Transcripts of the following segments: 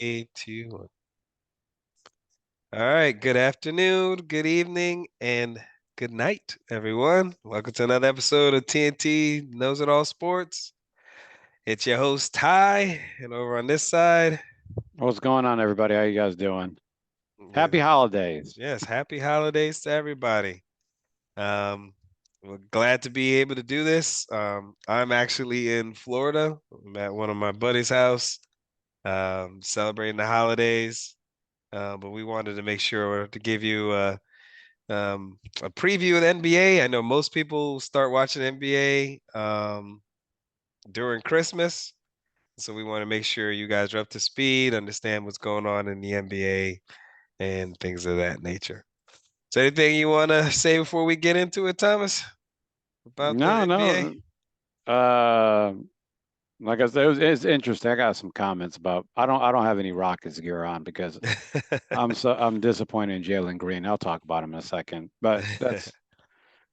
Three, two, one. All right. Good afternoon, good evening, and good night, everyone. Welcome to another episode of TnT Knows It All Sports. It's your host Ty, and over on this side, What's going on, everybody? How you guys doing? yes, Happy holidays. yes, happy holidays to everybody. Um, we're glad to be able to do this. I'm actually in Florida. I'm at one of my buddy's house, celebrating the holidays. But we wanted to make sure to give you a preview of the NBA. I know most people start watching NBA during Christmas, so we want to make sure you guys are up to speed, understand what's going on in the NBA and things of that nature. Is there anything you want to say before we get into it, Thomas, about the No, NBA? no. Uh, like I said, it's interesting. I got some comments about. I don't have any Rockets gear on because I'm disappointed in Jalen Green. I'll talk about him in a second. But that's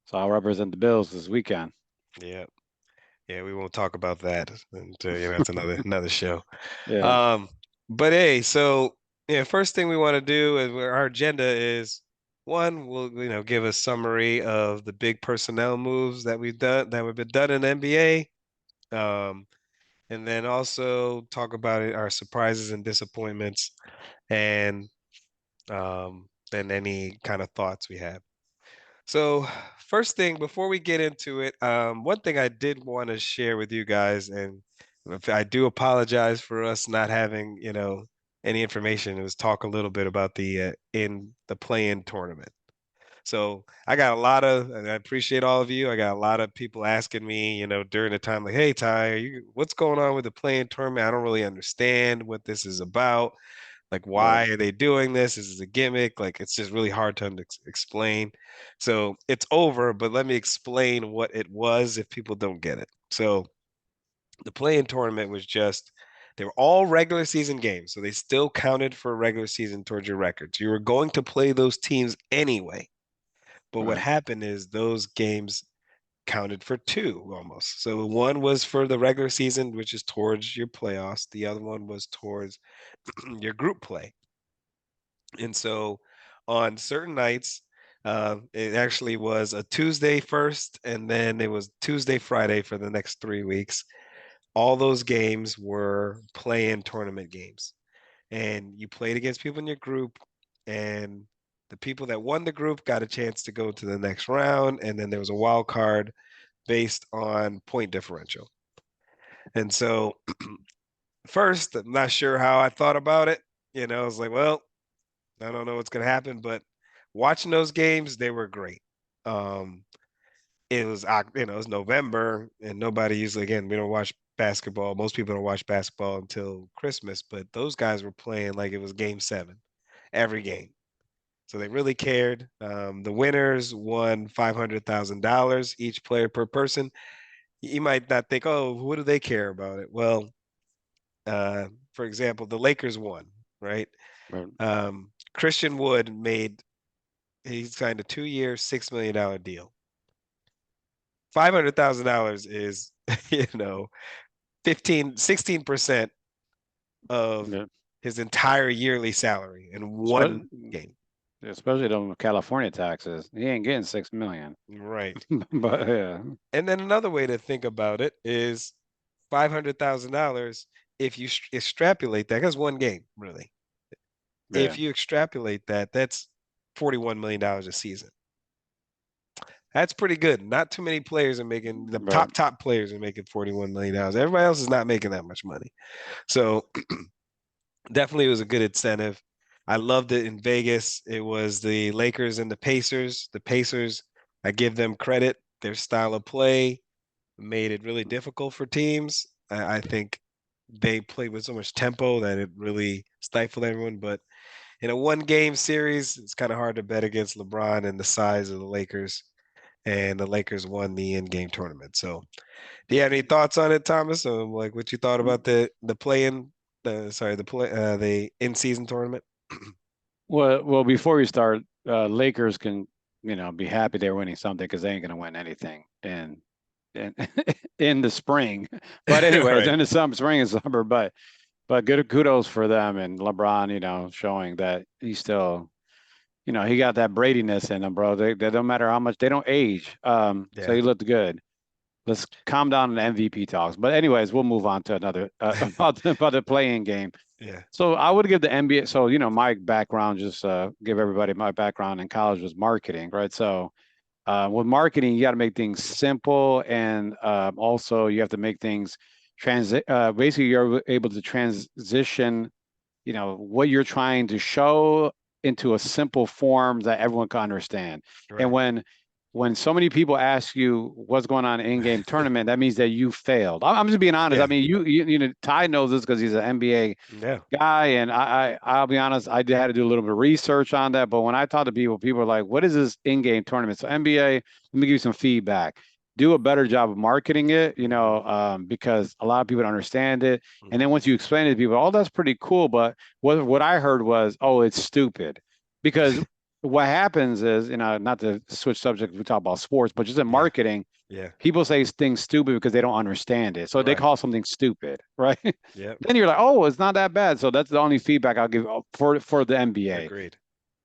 so I'll represent the Bills this weekend. Yeah, yeah, we won't talk about that until that's another show. Yeah. Um, but hey, so yeah, first thing we want to do is our agenda is one, we'll give a summary of the big personnel moves that we've been done in NBA. Um, and then also talk about our surprises and disappointments and then any kind of thoughts we have. So first thing, before we get into it, one thing I did want to share with you guys, and if I do apologize for us not having, any information, it was talk a little bit about the play-in tournament. So I got a lot of, and I appreciate all of you. I got a lot of people asking me, during the time, like, "Hey Ty, what's going on with the play-in tournament? I don't really understand what this is about. Like, Right. why are they doing this? This is a gimmick. Like, it's just really hard to explain. So it's over, but let me explain what it was if people don't get it. So the play-in tournament was just they were all regular season games, so they still counted for regular season towards your records. You were going to play those teams anyway. But what Right. happened is those games counted for two almost. So one was for the regular season, which is towards your playoffs. The other one was towards your group play. And so on certain nights, it actually was a Tuesday first, and then it was Tuesday, Friday for the next 3 weeks. All those games were play-in tournament games. And you played against people in your group, and the people that won the group got a chance to go to the next round. And then there was a wild card based on point differential. And so, first, I'm not sure how I thought about it. I was like, well, I don't know what's going to happen, but watching those games, they were great. Um, it was November, and nobody usually, again, we don't watch basketball. Most people don't watch basketball until Christmas, but those guys were playing like it was game seven every game. So they really cared. The winners won $500,000 each player per person. You might not think, oh, what do they care about it? Well, for example, the Lakers won, right? Right. Christian Wood he signed a 2-year, $6 million deal. $500,000 is, you know, 16% of Yeah. his entire yearly salary in one Especially, game. especially the California taxes. He ain't getting 6 million. Right. But yeah. And then another way to think about it is $500,000 if you extrapolate that, that's one game, really. Yeah. If you extrapolate that, that's $41 million a season. That's pretty good. Not too many players are making the Right. top players are making $41 million. Everybody else is not making that much money. So definitely it was a good incentive. I loved it in Vegas. It was the Lakers and the Pacers. The Pacers, I give them credit. Their style of play made it really difficult for teams. I think they played with so much tempo that it really stifled everyone. But in a one game series, it's kind of hard to bet against LeBron and the size of the Lakers. And the Lakers won the in-game tournament. So, do you have any thoughts on it, Thomas? Or like what you thought about the play-in, the in-season tournament? Well, before we start, Lakers can, be happy they're winning something because they ain't gonna win anything in in the spring. But anyways, Right. in the summer, spring and summer. But but good kudos for them and LeBron, showing that he's still, he got that Bradiness in him, bro. They don't matter how much they don't age. So Yeah, he looked good. Let's calm down on the MVP talks. But anyways, we'll move on to another about the playing game. yeah, So I would give the NBA. So my background, just give everybody my background in college was marketing, right? So with marketing, you got to make things simple, and also you have to make things transit. Basically, you're able to transition, what you're trying to show into a simple form that everyone can understand. And right. when so many people ask you what's going on in game tournament, that means that you failed. I'm just being honest. I Yeah, mean, Ty knows this because he's an NBA yeah. guy, and I'll be honest, I had to do a little bit of research on that. But when I talk to people are like, "What is this in-game tournament?" So NBA, let me give you some feedback. Do a better job of marketing it, Hmm. because a lot of people don't understand it. And then Hmm. once you explain it to people, oh, that's pretty cool. But what I heard was, oh, it's stupid, because what happens is, not to switch subjects, we talk about sports, but just in Yeah, marketing, yeah. people say things stupid because they don't understand it. So they Right. call something stupid, right? Yep. Then you're like, oh, it's not that bad. So that's the only feedback I'll give for the NBA. Agreed.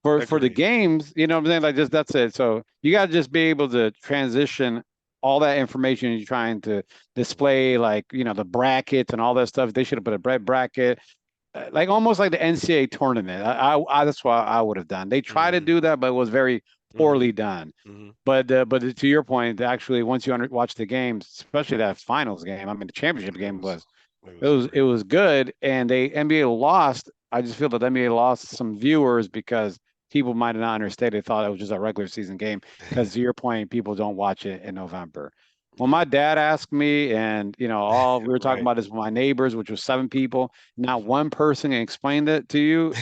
For the Agreed. games, what I'm saying? Like just that's it. So you gotta just be able to transition all that information you're trying to display, like the brackets and all that stuff. They should have put a bracket, like almost like the NCAA tournament. That's what I would have done. They tried to Hmm. do that, but it was very Hmm. poorly done. Hmm. But to your point, actually, once you watch the games, especially that finals game, I mean, the championship It game was was it it was was it great. was good, and they NBA lost. I just feel that NBA lost some viewers because people might not understand. They thought it was just a regular season game. Because to your point, people don't watch it in November. When Yeah. my dad asked me, and all we were talking Right. about this with my neighbors, which was 7 people, not one person explained it to you.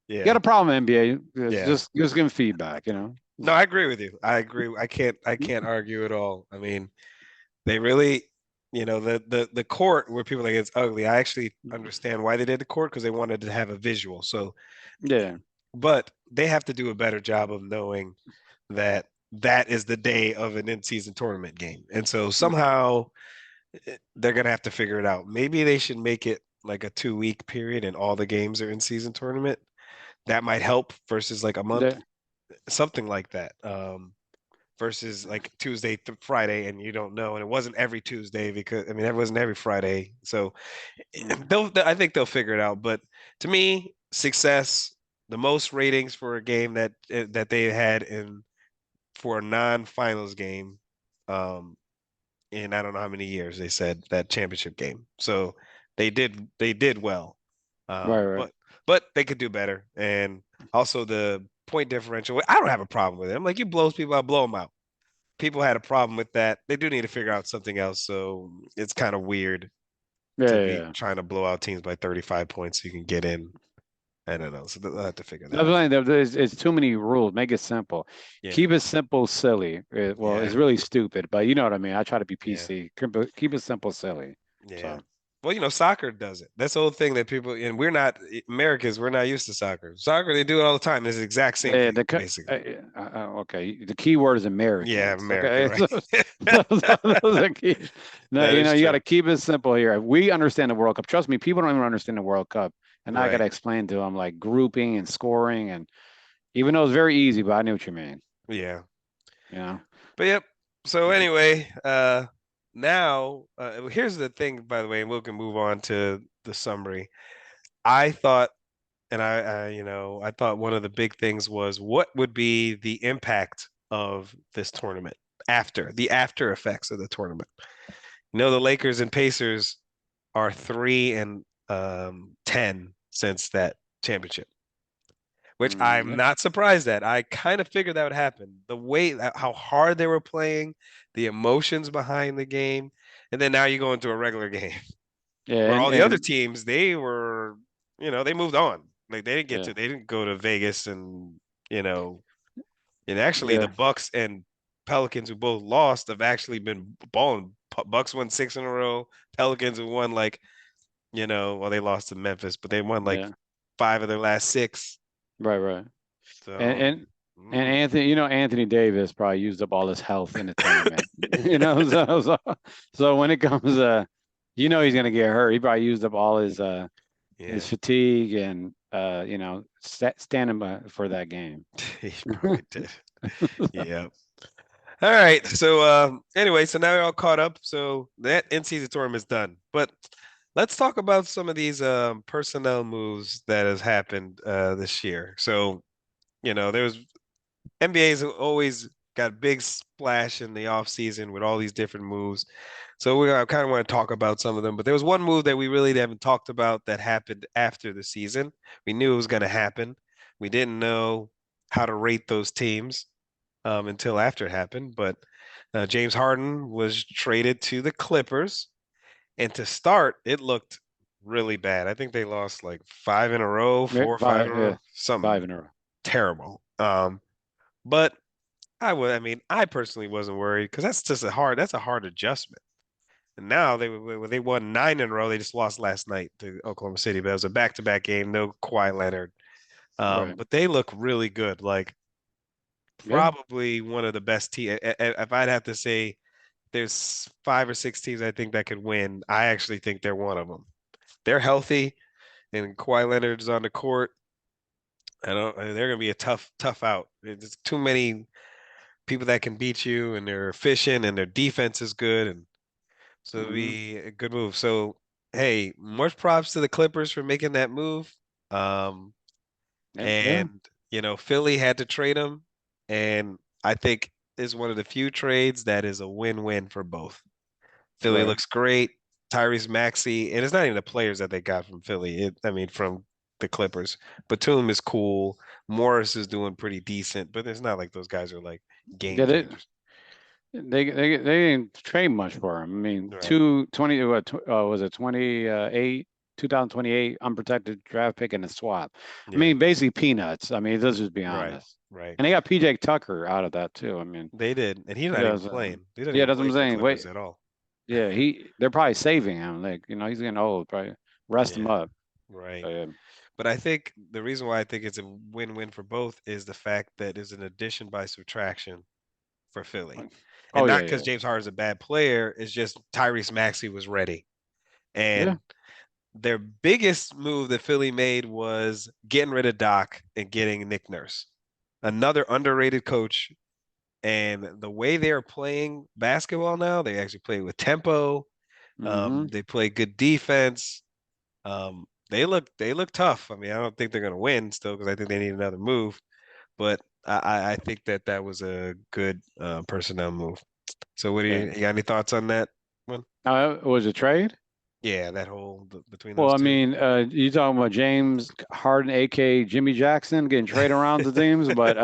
You got Yeah. a problem, NBA. It's Yeah. just give feedback. No, I agree with you. I agree. I can't argue at all. I mean, they really, the court where people are like it's ugly. I actually understand why they did the court because they wanted to have a visual. So, Yeah, but they have to do a better job of knowing that that is the day of an in-season tournament game. And so somehow they're gonna have to figure it out. Maybe they should make it like a 2 week period and all the games are in season tournament. That might help versus like a month, yeah, something like that. Versus like Tuesday to Friday, and you don't know, and it wasn't every Tuesday because I mean it wasn't every Friday. So I think they'll figure it out. But to me, success, the most ratings for a game that they had in for a non-finals game, um, in I don't know how many years they said that championship game. So they did well, right, right. but they could do better. And also the point differential. I don't have a problem with it. I'm like you blows people out, blow them out. People had a problem with that. They do need to figure out something else. So it's kind of weird Yeah, to yeah, be yeah. trying to blow out teams by 35 points so you can get in. I don't know. So they'll have to figure that out. Definitely, it's too many rules. Make it simple. Yeah. Keep it simple, silly. Well, Yeah. it's really stupid, but you know what I mean. I try to be Yeah. PC. Keep it simple, silly. Yeah. So Well, soccer does it. That's the whole thing that people, and we're not Americans, we're not used to soccer. Soccer, they do it all the time. It's the exact same yeah, thing, basically. okay. The key word is Yeah, Americans. American, Okay, right? those are key. No, That is you got true. to keep it simple here. We understand the World Cup. Trust me, people don't even understand the World Cup, and I got Right. to explain to them like grouping and scoring, and even though it's very easy, but I know what you mean. Yeah. You know. But yep. So anyway, now here's the thing, by the way, and we can move on to the summary. I thought, and I thought one of the big things was what would be the impact of this tournament after the after effects of the tournament. The Lakers and Pacers are 3 and 10 since that championship, which I'm Yeah, not surprised at. I kind of figured that would happen. The way how hard they were playing, the emotions behind the game, and then now you go into a regular game yeah, where and all the other and teams they were, they moved on. Like yeah, they didn't go to Vegas you know, and actually the yeah, Bucks and Pelicans who both lost have actually been balling. Bucks won 6 in a row. Pelicans who won like, well they lost to Memphis, but they won like yeah. 5 of their last 6. Right, right. And So, and and mm, Anthony, Anthony Davis probably used up all his health in the tournament. So when it comes You know he's gonna get hurt. He probably used up all his Yeah, fatigue and standing for that game. he probably did. Yeah. All right. So anyway, so now we're all caught up. So that in-season tournament is done. But let's talk about some of these personnel moves that has happened this year. So, there's NBA's always got big splash in the offseason with all these different moves. So we kind of want to talk about some of them, but there was one move that we really haven't talked about that happened after the season. We knew it was going to happen. We didn't know how to rate those teams until after it happened, but James Harden was traded to the Clippers, and to start, it looked really bad. I think they lost like five in a row, Yeah, 4 or 5 in five, a yeah, row, something 5 in a row. terrible. But I mean, I personally wasn't worried because that's a hard adjustment. And now they won 9 in a row. They just lost last night to Oklahoma City, but it was a back-to-back game. No Kawhi Leonard, Right. but they look really good. Like Yeah. probably one of the best team. If I'd have to say, there's 5 or 6 teams I think that could win. I actually think they're one of them. They're healthy, and Kawhi Leonard's on the court. I don't. They're gonna be a tough out. There's too many people that can beat you, and they're efficient, and their defense is good, and so it'll Hmm. be a good move. So, hey, much props to the Clippers for making that move. Um, Yeah. Yeah. and Philly had to trade him, and I think is one of the few trades that is a win-win for both. Philly Right. looks great. Tyrese Maxey, and it's not even the players that they got from Philly. I mean, from the Clippers. Batum is cool. Morris is doing pretty decent, but it's not like those guys are like game Yeah. changers. They didn't trade much for him. I mean, Right. 220 what was it 28 2028 unprotected draft pick and a swap. I Yeah. mean, basically peanuts. I mean, let's just be Right. honest. Right. And they got PJ Tucker out of that too. I mean, They did, and he's he not even does. playing. He doesn't Yeah, even that's what play I'm for the saying. Clippers Wait, at all. yeah, they're probably saving him. Like, he's getting old. Probably rest him Yeah. up. Right. So, yeah. But I think the reason why I think it's a win-win for both is the fact that it's an addition by subtraction for Philly. And Oh not yeah, because yeah, James Harden's a bad player, it's just Tyrese Maxey was ready. yeah. And their biggest move that Philly made was getting rid of Doc and getting Nick Nurse, another underrated coach. And the way they're playing basketball now, they actually play with tempo. Mm-hmm. They play good defense. They look tough. I mean, I don't think they're going to win still because I think they need another move. But I think that was a good personnel move. So what do Yeah. you got any thoughts on that one? Was it trade? Yeah, that whole between Well, those I two. mean, you talking about James Harden, aka Jimmy Jackson, getting traded around the teams, but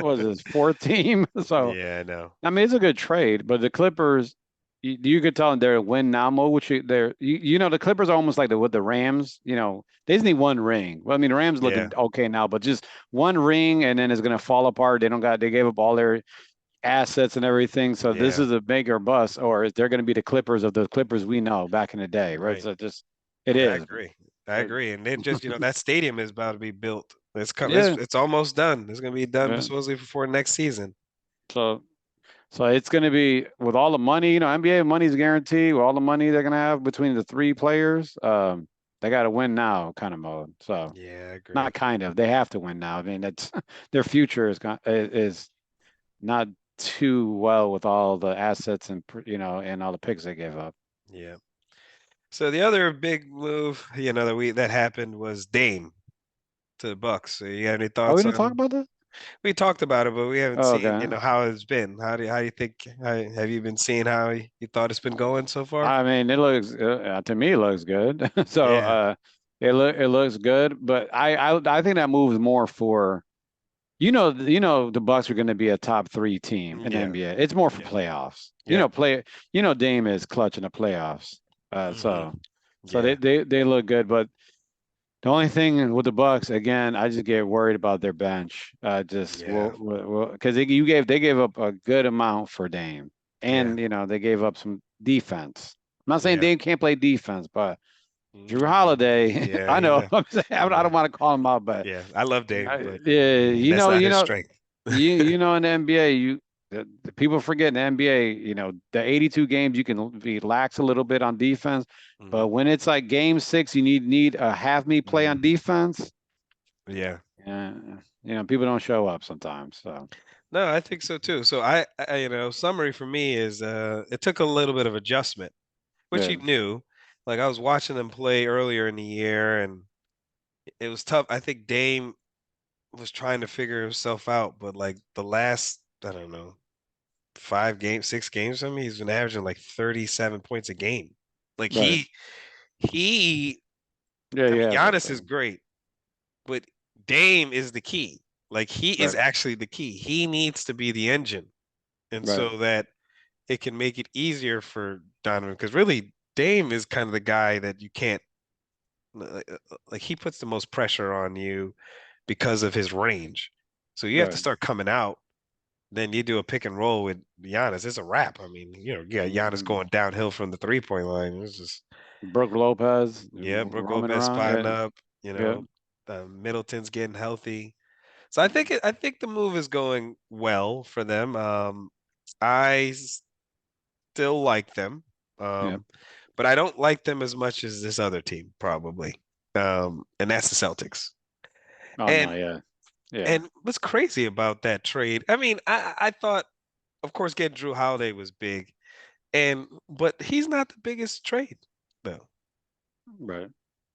was his fourth team? So Yeah, I know. I mean, it's a good trade, but the Clippers, you could tell they're win now mode. Which the Clippers are almost like with the Rams. They just need one ring. Well, I mean, the Rams Yeah, looking okay now, but just one ring, and then it's gonna fall apart. They gave up all their assets and everything. So this yeah, is a make or bust, or is they're going to be the Clippers of the Clippers we know back in the day, right? right. So it I is. agree. I Uh, agree. And then just that stadium is about to be built. It's come. It's yeah, it's almost done. It's gonna be done yeah. supposedly before next season. So so it's going to be with all the money, NBA money is guaranteed. With all the money they're going to have between the three players, they got to win now kind of mode. So Yeah, I agree. not kind of, they have to win now. I mean, that's their future is not too well with all the assets and all the picks they gave up. Yeah. So the other big move, that happened was Dame to the Bucks. So you got any Are we thoughts going to talk on? about that? We talked about it, but we haven't Oh, seen, okay. how it's been. How do you think? Have you been seeing how you thought it's been going so far? I mean, it looks to me it looks good. So Yeah, it looks good, but I think that moves more for the Bucks are going to be a top three team in the yeah, NBA. It's more for yeah, playoffs. yep. Dame is clutch in the playoffs. Hmm. So Yeah, they look good, but the only thing with the Bucks again, I just get worried about their bench. Just yeah, because they gave up a good amount for Dame, yeah, and they gave up some defense. I'm not saying yeah. Dame can't play defense, but Drew Mhm. Holiday, Yeah, I know yeah, I'm saying I yeah, don't want to call him out, but yeah. I love Dave, but yeah, that's not his you know, strength. in the NBA, The people forget in the NBA, the 82 games you can be lax a little bit on defense, but Mhm. when it's like game six, you need a half me play on Mhm. defense. Yeah. Yeah, people don't show up sometimes. So No, I think so too. So summary for me is it took a little bit of adjustment, which yeah, you knew. Like I was watching them play earlier in the year and it was tough. I think Dame was trying to figure himself out, but like the last, I don't know, 5 games, 6 games, I mean, he's been averaging like 37 points a game. Like right. he Yeah, I mean, yeah, but Giannis is great, but Dame is the key. Like he is right, actually the key. He needs to be the engine. And right, so that it can make it easier for Donovan because really Dame is kind of the guy that you can't like he puts the most pressure on you because of his range. So you have to right. start coming out. Then you do a pick and roll with Giannis. It's a wrap. I mean, you got Giannis Mhm. going downhill from the 3-point line. It's just Brooke Lopez yeah, Brook roaming Lopez around. spotting Yeah, up. yeah. Middleton's getting healthy. So I think the move is going well for them. I still like them. Yeah. Um, but I don't like them as much as this other team, probably. And that's the Celtics. Oh no, And yeah, yeah, what's crazy about that trade? I mean, I thought, of course, getting Drew Holiday was big, but he's not the biggest trade, though. right.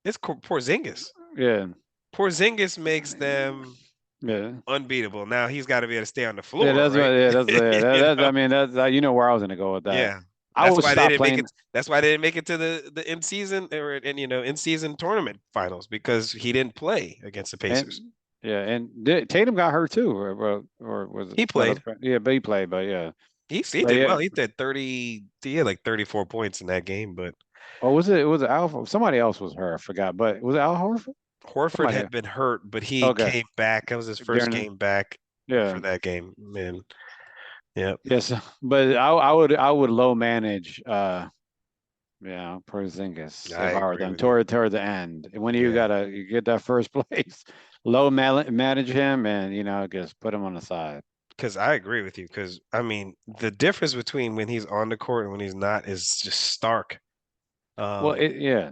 It's Porzingis. Yeah, Porzingis makes them yeah. unbeatable. Now he's got to be able to stay on the Yeah, floor, right? You I know? mean, you know where I was gonna go with that. Yeah. I would stop playing. That's why they didn't make it to the in season or in season tournament finals because he didn't play against the Pacers. And yeah, and Tatum got hurt too, or was it He not a played. yeah, but he played, but yeah, He but did yeah. well. He did 30, he had like 34 points in that game, but Oh, was it Al? Somebody else was hurt. I forgot, but was it Al Horford? Horford Somebody. had been hurt, but he Okay, came back. That was his first during the game back yeah, for that game. Man, yeah, yes, but I would low manage Porzingis I if I were agree them with you. toward the end when Yeah, you get that first place, manage him and just put him on the side. because I agree with you. Because I mean, the difference between when he's on the court and when he's not is just stark. Well, Um, yeah,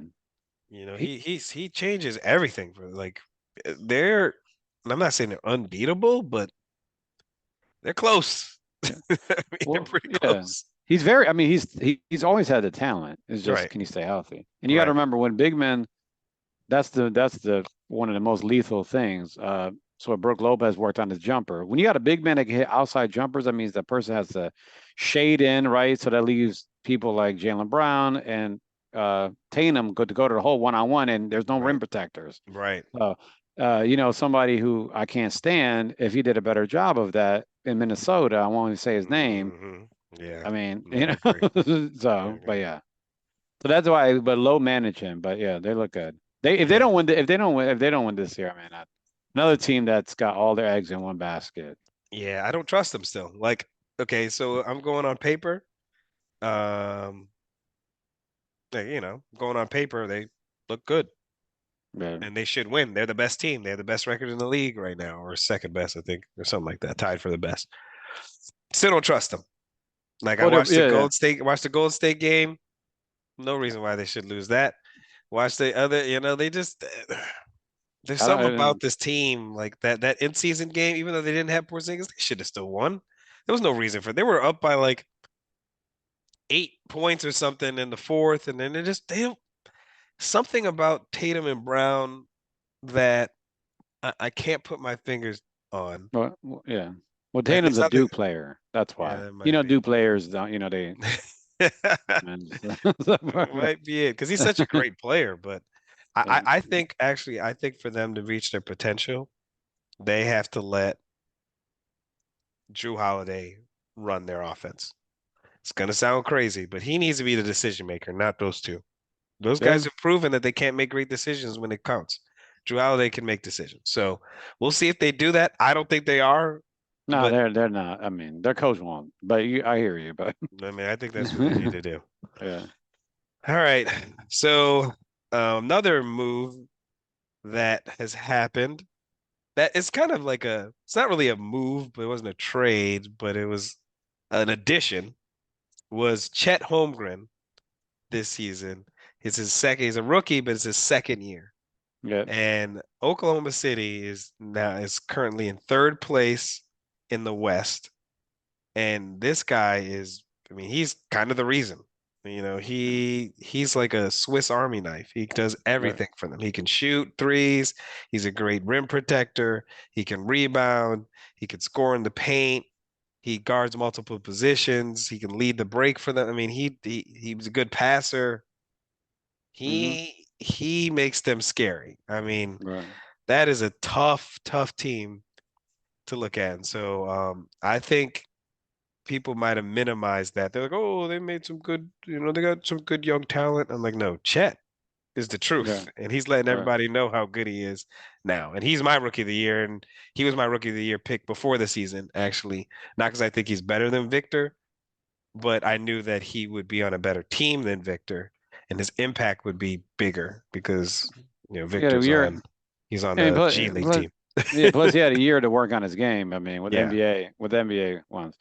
he he changes everything for like they're. And I'm not saying they're unbeatable, but they're close. yeah. I mean, they're Well, pretty yeah. close. He's very. I mean, he's always had the talent. It's just Right, can he stay healthy? And you got to right. remember when big men. That's the one of the most lethal things. So Brooke Lopez worked on his jumper. When you got a big man that can hit outside jumpers, that means that person has to shade in, right? So that leaves people like Jalen Brown and Tatum go to the whole one on one, and there's no rim Right. protectors. Right. So, somebody who I can't stand, if he did a better job of that in Minnesota, I won't even say his name. Hmm. Yeah. I mean, No, I agree. I but agree. yeah. So that's why, but low manage him. But yeah, they look good. They if they Yeah. don't win, if they don't win this year, I mean, another team that's got all their eggs in one basket. Yeah, I don't trust them still. Like, okay, so I'm going on paper. Um, going on paper, they look good Yeah. and they should win. They're the best team. They have the best record in the league right now, or second best, I think, or something like that, tied for the best. Still don't trust them. Like I Oh, watched yeah, yeah. Watched the Golden State game. No reason why they should lose that. Watch the other, they just there's I something don't. about this team like that in season game. Even though they didn't have Porzingis, they should have still won. There was no reason for it. They were up by like 8 points or something in the fourth, and then they don't something about Tatum and Brown that I can't put my fingers on. Yeah. Well, It's Tatum's a something. Duke player. That's Yeah, why. that might be. Duke players don't. They. And Might be it because he's such a great player. But yeah. I think actually I think for them to reach their potential, they have to let Drew Holiday run their offense. It's gonna sound crazy, but he needs to be the decision maker, not those two. Those guys Yeah. have proven that they can't make great decisions when it counts. Drew Holiday can make decisions. So we'll see if they do that. I don't think they are, No, but they're not. I mean, their coach won't. But I hear you. But I mean, I think that's what they need to do. yeah, All right. So another move that has happened that is kind of like it's not really a move, but it wasn't a trade, but it was. An addition was Chet Holmgren this season. It's his second. He's a rookie, but it's his second year. Yeah. And Oklahoma City is currently in third place in the West. And this guy is, I mean, he's kind of the reason. He's like a Swiss Army knife. He does Right. everything for them. He can shoot threes. He's a great rim protector. He can rebound. He can score in the paint. He guards multiple positions. He can lead the break for them. I mean, he was a good passer. Hmm. He makes them scary. I mean, Right. that is a tough, tough team to look at. And so I think people might have minimized that. They're like, oh, they made some good, they got some good young talent. I'm like, no, Chet is the Yeah. truth. And he's letting Right. everybody know how good he is now. And he's my rookie of the year. And he was my rookie of the year pick before the season, actually. Not because I think he's better than Victor, but I knew that he would be on a better team than Victor, and his impact would be bigger because Yeah. Victor's You're. on he's on And the plus, G League plus, team. yeah. Plus, he had a year to work on his game. I mean, Yeah. With the NBA ones.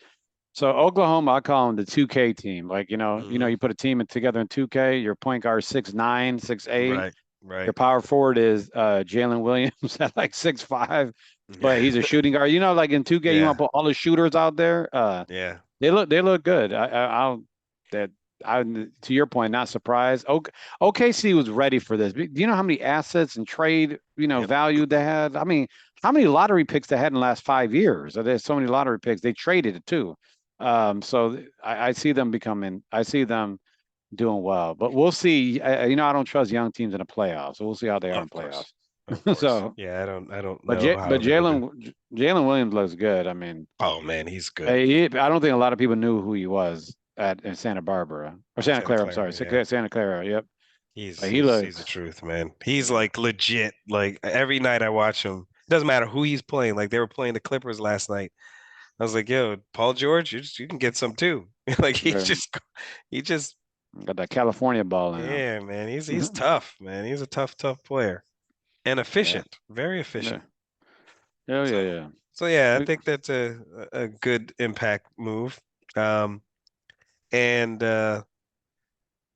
So Oklahoma, I call them the 2K team. Like Hmm. you put a team together in 2K. Your point guard 6'9", 6'8". Right. Your Right. power forward is Jalen Williams at like 6'5", but Yeah. he's a shooting guard. Like in 2K, you Yeah. want to put all the shooters out there. Yeah. They look good. I'll that I to your point, not surprised. OKC was ready for this. Do you know how many assets and trade Yep. value they had? I mean, how many lottery picks they had in the last 5 years? There's so many lottery picks. They traded it too. So I see them becoming. I see them doing well, but we'll see. I don't trust young teams in the playoffs, so we'll see how they are in Of course. playoffs. Of course. So, Yeah, I don't but know how they're gonna do. Jalen Williams looks good. I mean. Oh man, he's good. I don't think a lot of people knew who he was in Santa Barbara or Santa Santa Clara. I'm sorry, Clara, yeah. Santa Clara. Yep, He's but he he's he's the looks. truth, man. He's Yeah, like legit. Like every night I watch him, it doesn't matter who he's playing. Like they were playing the Clippers last night. I was like, yo, Paul George, you can get some too. Like yeah. he just Got that California ball in yeah, man. He's him. tough, man. He's a tough, tough player. And Yeah, efficient, very yeah, efficient. yeah, So yeah, yeah. so yeah, I We, think that's a good impact move. Um and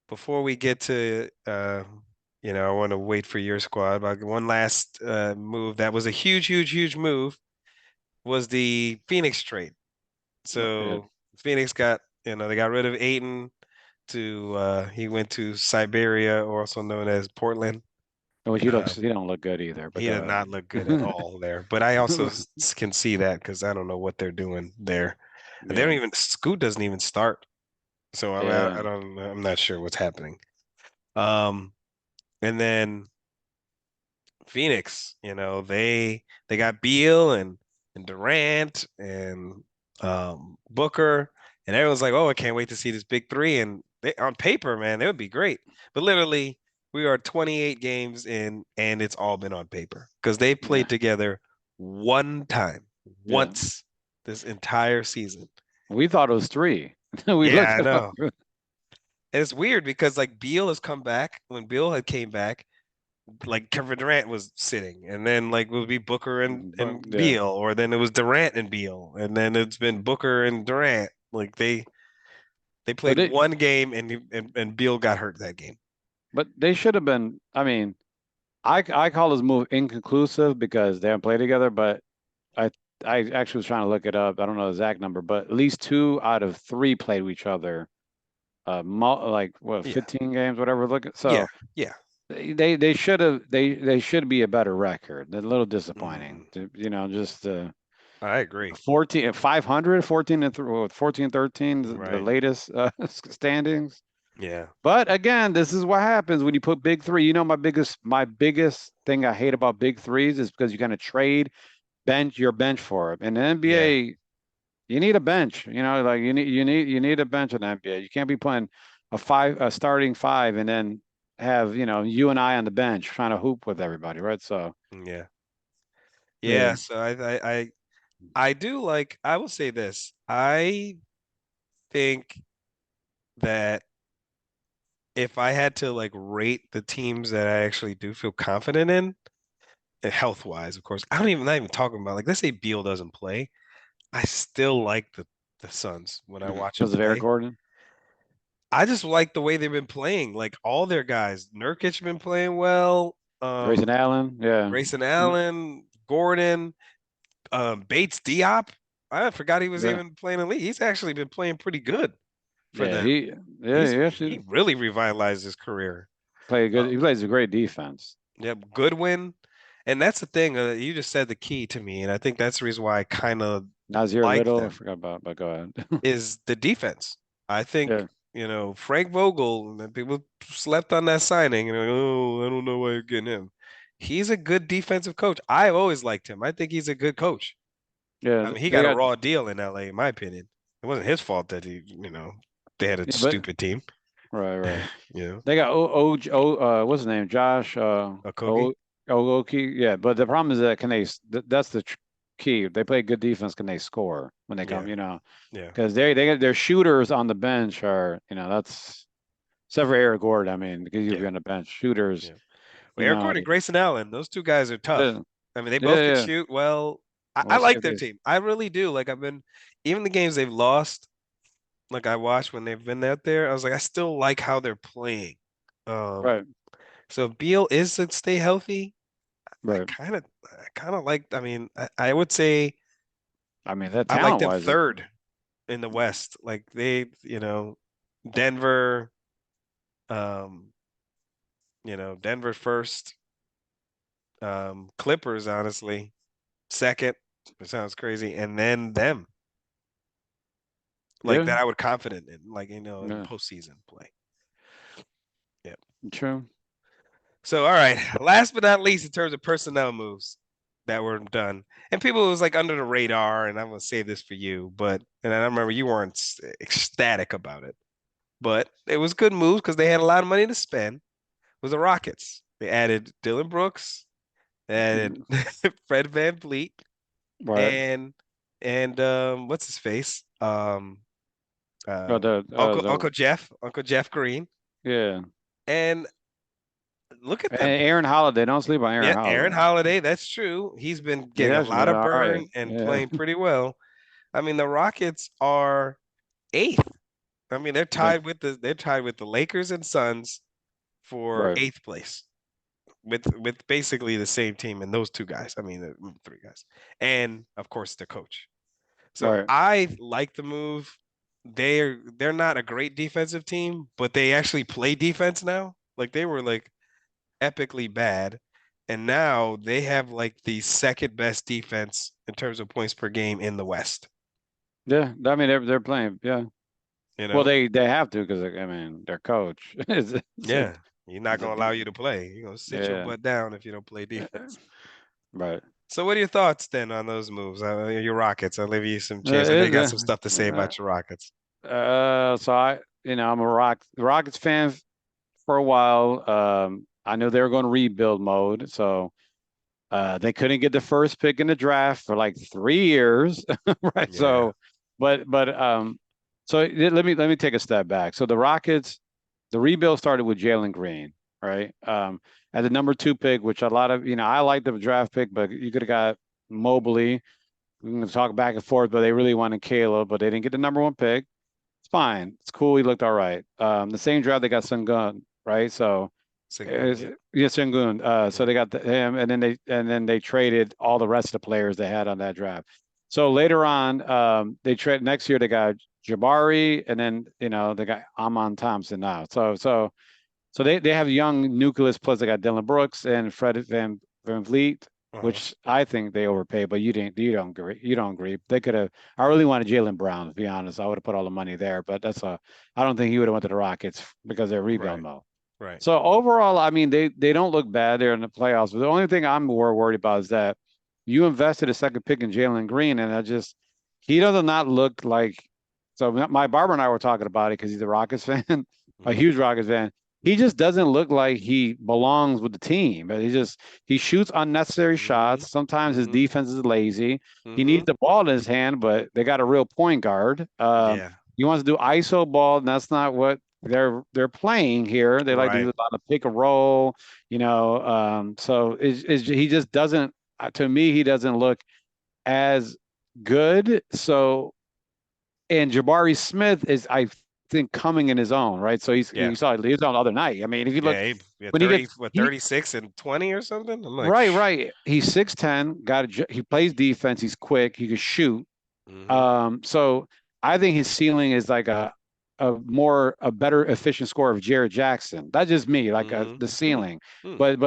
before we get to I want to wait for your squad. But one last move that was a huge, huge, huge move was the Phoenix trade. yeah. So Phoenix got, they got rid of Aiton to he went to Siberia, or also known as Portland. Which Um, he don't look good either. But he did go not look good at ahead. all there. But I also can see that because I don't know what they're doing there. They don't Yeah, even Scoot doesn't even start. So yeah. I don't I'm not sure what's happening. Um, and then Phoenix, they got Beal and Durant and Booker, and everyone's like, "Oh, I can't wait to see this big three." And on paper, man, they would be great. But literally, we are 28 games in, and it's all been on paper because they Yeah, played together one time, yeah. once this entire season. We thought it was three. We Yeah, looked I it up. know. And it's weird because like Beal has come back. When Beal had came back, like Kevin Durant was sitting, and then like it would be Booker But and yeah, Beal, or then it was Durant and Beal, and then it's been Booker and Durant. Like they but played it, one game, and Beal got hurt that game. but they should have been. I mean, I call this move inconclusive because they haven't played together. But I I actually was trying to look it up. I don't know the exact number, but at least 2 out of 3 played with each other. Like what, Yeah, 15 games, whatever. Look at yeah, so yeah. they they should be a better record. They're a little disappointing. Mm, Just I agree. 14 500, 14 and 14 13, the Right. latest standings. Yeah. But again, this is what happens when you put big three. My biggest thing I hate about big threes is because you kind of trade your bench for it. In the Yeah. NBA, you need a bench. Like you need a bench in the NBA. You can't be playing a starting five and then have you and I on the bench trying to hoop with everybody, right? So Yeah. Yeah. yeah, So I do like. I will say this. I think that if I had to like rate the teams that I actually do feel confident in, health wise, of course. I don't even not even talking about like let's say Beal doesn't play. I still like the Suns when I watch them Because of Eric play. Gordon, I just like the way they've been playing. Like all their guys, Nurkic been playing well. Grayson Allen, yeah. Grayson Mm, Allen, Gordon, Bates Diop. I forgot he was yeah, even playing in the league. He's actually been playing pretty good for yeah, them. he He actually really revitalized his career. played good. Uh, He plays a great defense. yep, Goodwin. And that's the thing. You just said the key to me, and I think that's the reason why I kind of Nazir like Little, I them forgot about, but go ahead. is the defense. I think, Yeah, Frank Vogel, and people slept on that signing, and oh, I don't know why you're getting him. He's a good defensive coach. I've always liked him. I think he's a good coach. yeah, I mean, he they got a got, raw deal in LA, in my opinion. It wasn't his fault that they had a yeah, but stupid team, right. you know, They got what's his name? Josh Okogie. Ogoki. Yeah, but the problem is that that's the key. They play good defense. Can they score when they come? Yeah, yeah, Because they get their shooters on the bench are that's except for Eric Gordon. I mean, because you'll yeah, be on the bench. Shooters, yeah. Well, Eric Gordon and Grayson Allen, those two guys are tough. yeah, I mean, they both can yeah. shoot well. I Well, like if their they, team. I really do. Like I've been, even the games they've lost, like I watched when they've been out there, I was like, I still like how they're playing. Um, right, so if Beal is to stay healthy, I right. kind of, I kind of like. I mean, I would say I mean, that I like talent them wise, third in the West. Like Denver, um, Denver first, Clippers, honestly, second. It sounds crazy, and then them. Like yeah, that, I would confident in, like in yeah, postseason play. Yeah. true. So, all right. Last but not least, in terms of personnel moves that were done, and people was like under the radar, and I'm gonna say this for you, and I remember you weren't ecstatic about it, but it was good moves because they had a lot of money to spend. Was the Rockets? They added Dylan Brooks, they added Mm, Fred Van Vliet, right. and what's his face? But Uncle Jeff Green, yeah. and look at And them. Aaron Holiday. Don't sleep on Aaron Yeah, Aaron Holiday. Holiday, that's true. He's been He's getting a actually lot been of all right. burn and Yeah. playing pretty well. I mean, the Rockets are eighth. I mean, Yeah. they're tied with the Lakers and Suns for Right. eighth place with basically the same team and those two guys. I mean, three guys, and of course the coach. So Right. I like the move. They're not a great defensive team, but they actually play defense now. Like they were like epically bad. And now they have like the second best defense in terms of points per game in the West. Yeah. I mean, they're playing. Yeah. You Well, know? they have to because I mean their coach Yeah. He's not is a gonna allow you to play. You're gonna sit your yeah. butt down if you don't play defense. Right. So what are your thoughts then on those moves? Your Rockets. I'll leave you some chance. I know you It is got some stuff to say uh, about your Rockets. so I'm a Rockets fan for a while. I knew they were going to rebuild mode, so they couldn't get the first pick in the draft for like 3 years, right? Yeah. So let me take a step back. So the Rockets, the rebuild started with Jalen Green, right? At the number 2 pick, which a lot of I like the draft pick, but you could have got Mobley. We can talk back and forth, but they really wanted Caleb, but they didn't get the number 1 pick. It's fine. It's cool. He looked all right. The same draft they got Sungun, right? So Sengun, yep. yes, Sengun. So Yep. they got him, and then they traded all the rest of the players they had on that draft. So later on, they trade next year. They got Jabari, and then they got Amon Thompson now. So they have a young nucleus. Plus they got Dylan Brooks and Fred Van Vliet, Uh-huh. which I think they overpaid. But you don't agree. They could have. I really wanted Jalen Brown, to be honest. I would have put all the money there, but I don't think he would have went to the Rockets because they're rebuild Right. mode. Right. So overall, I mean, they don't look bad there in the playoffs. But the only thing I'm more worried about is that you invested a second pick in Jalen Green, and he does not look like. So my barber and I were talking about it because he's a Rockets fan, a Mm-hmm. huge Rockets fan. He just doesn't look like he belongs with the team. But he shoots unnecessary Mm-hmm. shots. Sometimes his Mm-hmm. defense is lazy. He Mm-hmm. needs the ball in his hand, but they got a real point guard. Yeah. He wants to do ISO ball, and that's not what they're playing here. They like to do Right. a lot of pick and roll, So he just doesn't. To me, he doesn't look as good. So and Jabari Smith is, I think, coming in his own, right? So Yeah. he was on the other night. I mean, if you look Yeah. He when he 30, gets what, he 36 and 20 or something? I'm like, right, right. He's 6'10", he plays defense, he's quick, he can shoot. mm-hmm, So I think his ceiling is like a better efficient score of Jared Jackson. That's just me, like mm-hmm. the Hmm. ceiling. Hmm. But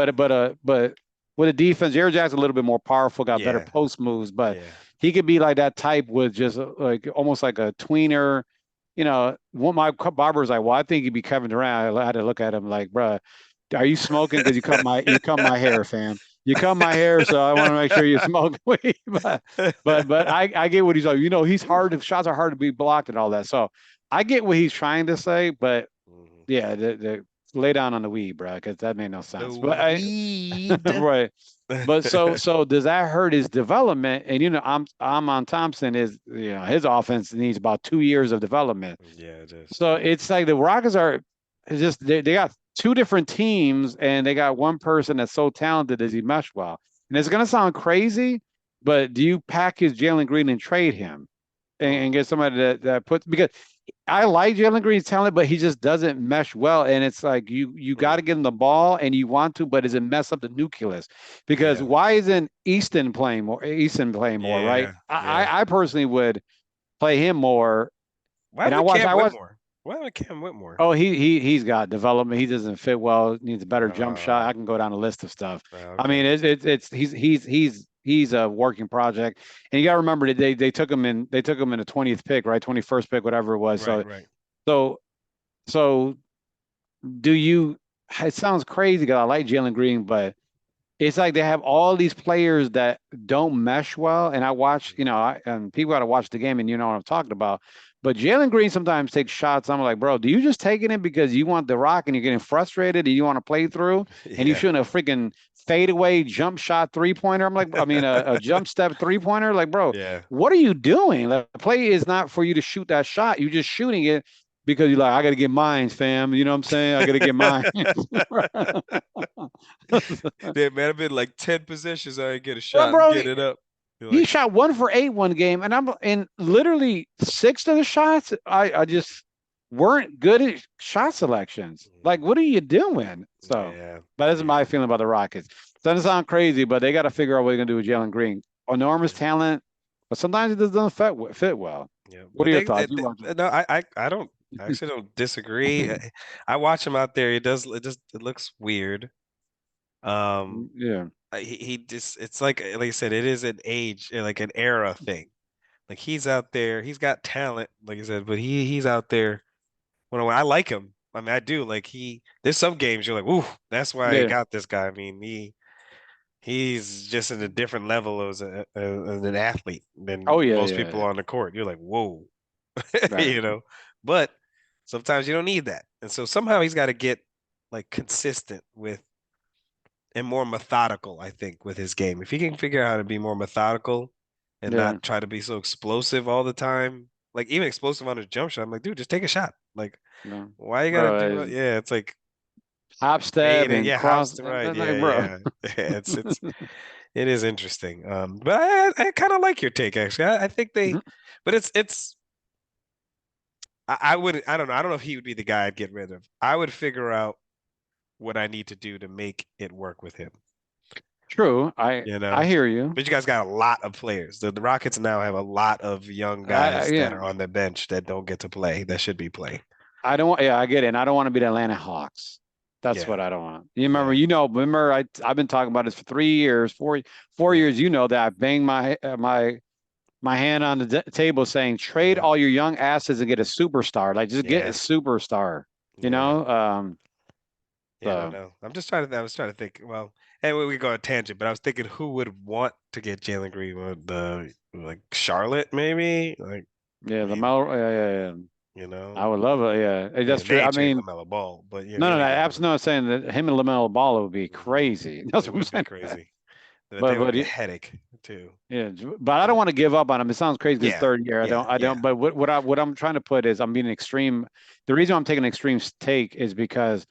with a defense, Jared Jackson a little bit more powerful, got better Yeah. post moves, but Yeah. he could be like that type with just like almost like a tweener. What my barber was like, well, I think he'd be Kevin Durant. I had to look at him like, bruh, are you smoking? Because you cut my hair, fam. You cut my hair, so I want to make sure you smoke weed. But I get what he's like. He's shots are hard to be blocked and all that. So I get what he's trying to say, but Mhm. yeah, the lay down on the weed, bro, because that made no The sense. But weed. right. But so does that hurt his development? And I'm on Thompson is his offense needs about 2 years of development. Yeah, it is. So it's like the Rockets are it's just they got two different teams and they got one person that's so talented as he mesh well. And it's gonna sound crazy, but do you package Jalen Green and trade him and Mm, get somebody that puts because I like Jalen Green's talent, but he just doesn't mesh well. And it's like you got mm. to get him the ball and you want to, but does it mess up the nucleus? Because Yeah. why isn't Easton playing more? Easton playing more, right? Yeah. I, Yeah. I I personally would play him more. Why And I would watch, Cam I watch. Whitmore? Why would Cam Whitmore? Oh, he's got development. He doesn't fit well. Needs a better jump shot. Uh, I can go down a list of stuff. I okay. mean, it's he's a working project. And you got to remember that they took him in the 20th pick, right? 21st pick, whatever it was. Right, So right. so so do you? It sounds crazy because I like Jalen Green, but it's like they have all these players that don't mesh well. And I watch, and people got to watch the game, and you know what I'm talking about. But Jalen Green sometimes takes shots. I'm like, bro, do you just taking it because you want the rock and you're getting frustrated and you want to play through, and you Yeah. shouldn't have freaking fadeaway jump shot 3-pointer? I'm like, I mean, a jump step 3-pointer. Like, bro, Yeah. what are you doing? Like, the play is not for you to shoot that shot. You're just shooting it because you're like, I got to get mines, fam. You know what I'm saying? I got to get mine. There might have been like 10 possessions. I get a Well, shot and bro, get it up. You're he like, shot 1 for 8 one game, and I'm in literally six of the shots. I just weren't good at shot selections. Like, what are you doing? So, yeah. but this is Yeah. my feeling about the Rockets. Doesn't sound crazy, but they got to figure out what they're gonna do with Jalen Green. Enormous Yeah. talent, but sometimes it just doesn't fit well. Yeah. What But are your thoughts? You watch no, I don't I actually don't disagree. it? I watch him out there. It looks weird. Um, Yeah, he just it's like I said, it is an age, like an era thing. Like he's out there, he's got talent, like I said, but he's out there. When I like him, I mean I do. Like there's some games you're like, ooh, that's why I yeah. got this guy. I mean he's just in a different level as an athlete Oh than yeah, most yeah, people yeah. on the court. You're like, whoa, Right. you know. But sometimes you don't need that, and so somehow he's got to get like consistent with and more methodical, I think, with his game. If he can figure out how to be more methodical and Yeah, not try to be so explosive all the time, like even explosive on his jump shot, I'm like, dude, just take a shot. Like, no, why you gotta do bro. it? Yeah, it's like Hop step fading. and Yeah, cross. house right. Like, Yeah, bro. yeah. Yeah, it is interesting. But I kind of like your take actually. I think but I would I don't know. I don't know if he would be the guy I'd get rid of. I would figure out what I need to do to make it work with him. True. I You I know. hear you. But you guys got a lot of players. The Rockets now have a lot of young guys that Yeah. are on the bench that don't get to play, that should be playing. I don't want. Yeah, I get it. And I don't want to be the Atlanta Hawks. That's Yeah, what I don't want. You remember? yeah, Remember? I've been talking about this for 3 years, four yeah, years. You know that I banged my hand on the table saying trade yeah, all your young asses and get a superstar. Like just get a yeah, superstar. You yeah. know. Yeah, I don't So know. I was trying to think, well, and we go on a tangent, but I was thinking who would want to get Jalen Green? The like Charlotte, maybe? Like, I yeah, mean, Lamelo. Yeah, yeah, yeah. you I know, would love it. Yeah, yeah, that's they true. I ain't trading mean, LaMelo Ball, but no, no, no. you know, Absolutely not saying that him and Lamelo Ball would be crazy. That's it what I'm would be saying. crazy. But But they would but be a headache too. yeah, but I don't But want to give up on him. It sounds crazy because yeah, third year. yeah, I yeah. don't. But what I'm trying to put is I'm being extreme. The reason I'm taking an extreme take is because